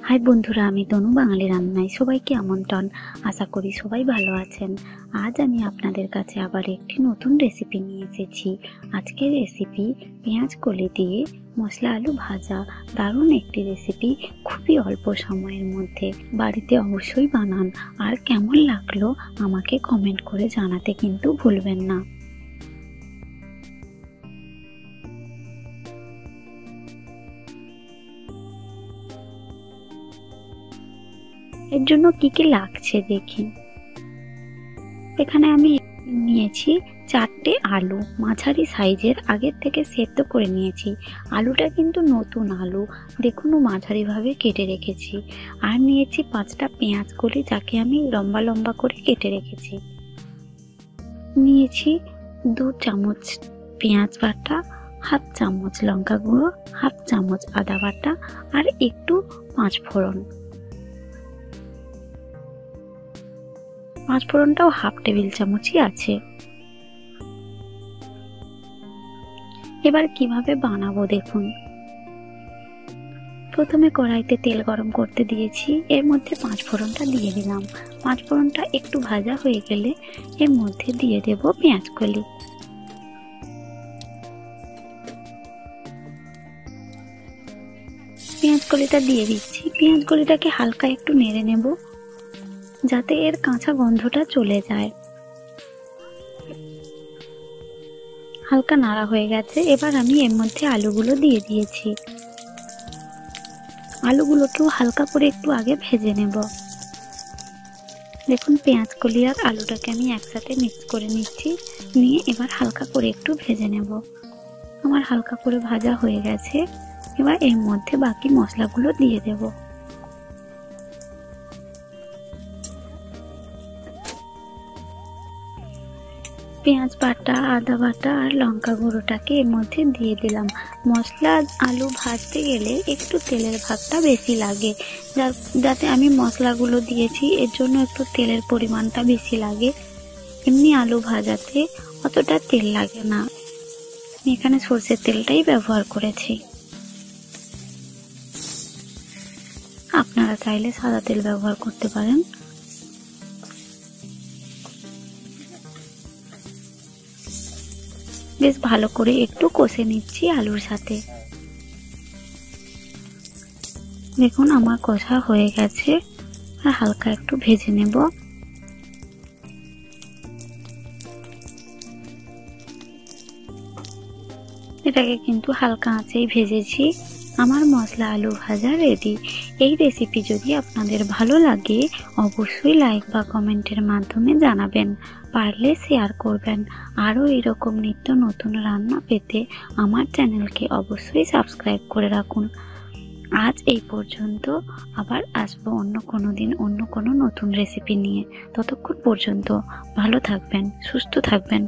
High বন্ধুরা, আমি তনু বাঙালি রান্নায় সবাইকে আমন্ত্রণ। আশা করি সবাই ভালো আছেন। আজ আমি আপনাদের কাছে আবার একটি নতুন রেসিপি নিয়ে এসেছি। আজকের রেসিপি পেঁয়াজ কলি দিয়ে মশলা আলু ভাজা। দারুণ একটি রেসিপি, খুবই অল্প সময়ের মধ্যে। বাড়িতে অবশ্যই বানান, আর কেমন লাগলো আমাকে কমেন্ট করে জানাতে কিন্তু ভুলবেন না। এর জন্য কি কি লাগছে দেখি। এখানে আমি নিয়েছি 4টে আলু, মাঝারি সাইজের, আগের থেকে সেদ্ধ করে নিয়েছি। আলুটা কিন্তু নতুন আলু, দেখুন মাঝারি ভাবে কেটে রেখেছি। আর নিয়েছি 5টা পেঁয়াজ কলি, যাকে আমি লম্বা লম্বা করে কেটে রেখেছি। নিয়েছি 2 চামচ পেঁয়াজ বাটা, হাফ চামচ লঙ্কা গুঁড়ো, হাফ চামচ আদা বাটা, আর একটু 5 ফোড়ন। 5 ফোড়নটাও হাফ টেবিল চামচই আছে। এবার কিভাবে বানাবো দেখুন। প্রথমে কড়াইতে তেল গরম করতে দিয়েছি, এর মধ্যে 5 ফোড়নটা দিয়ে দিলাম। 5 ফোড়নটা একটু ভাজা হয়ে গেলে এর মধ্যে দিয়ে দেব পেঁয়াজ কলি। পেঁয়াজ কলিটা দিয়ে দিচ্ছি। পেঁয়াজ কলিটাকে হালকা একটু নেড়ে নেব, যাতে এর কাঁচা গন্ধটা চলে যায়। হালকা নাড়া হয়ে গেছে। এবার আমি এর মধ্যে আলুগুলো দিয়ে দিয়েছি। আলুগুলোকেও হালকা করে একটু আগে ভেজে নেব। দেখুন পেঁয়াজ কলি আর আলুটাকে আমি একসাথে মিক্স করে নিচ্ছি, নিয়ে এবার হালকা করে একটু ভেজে নেব। আমার হালকা করে ভাজা হয়ে গেছে। এবার এর মধ্যে বাকি মশলাগুলো দিয়ে দেব। পেঁয়াজ বাটা, আদা বাটা আর লঙ্কা গুঁড়োটাকে এর মধ্যে দিয়ে দিলাম। মশলা আলু ভাজতে গেলে একটু তেলের ভাগটা বেশি লাগে, যাতে আমি মশলাগুলো দিয়েছি এর জন্য একটু তেলের পরিমাণটা বেশি লাগে। এমনি আলু ভাজাতে অতটা তেল লাগে না। আমি এখানে সরষের তেলটাই ব্যবহার করেছি। আপনারা চাইলে সাদা তেল ব্যবহার করতে পারেন। বেশ ভালো করে একটু কষে নিচ্ছি আলুর সাথে। দেখুন আমার কষা হয়ে গেছে, আর হালকা একটু ভেজে নেব। এটাকে কিন্তু হালকা আঁচেই ভেজেছি। আমার মশলা আলু ভাজা রেডি। এই রেসিপি যদি আপনাদের ভালো লাগে অবশ্যই লাইক বা কমেন্টের মাধ্যমে জানাবেন, পারলে শেয়ার করবেন। আরও এরকম নিত্য নতুন রান্না পেতে আমার চ্যানেলকে অবশ্যই সাবস্ক্রাইব করে রাখুন। আজ এই পর্যন্ত, আবার আসবো অন্য কোনো দিন অন্য কোনো নতুন রেসিপি নিয়ে। ততক্ষণ পর্যন্ত ভালো থাকবেন, সুস্থ থাকবেন।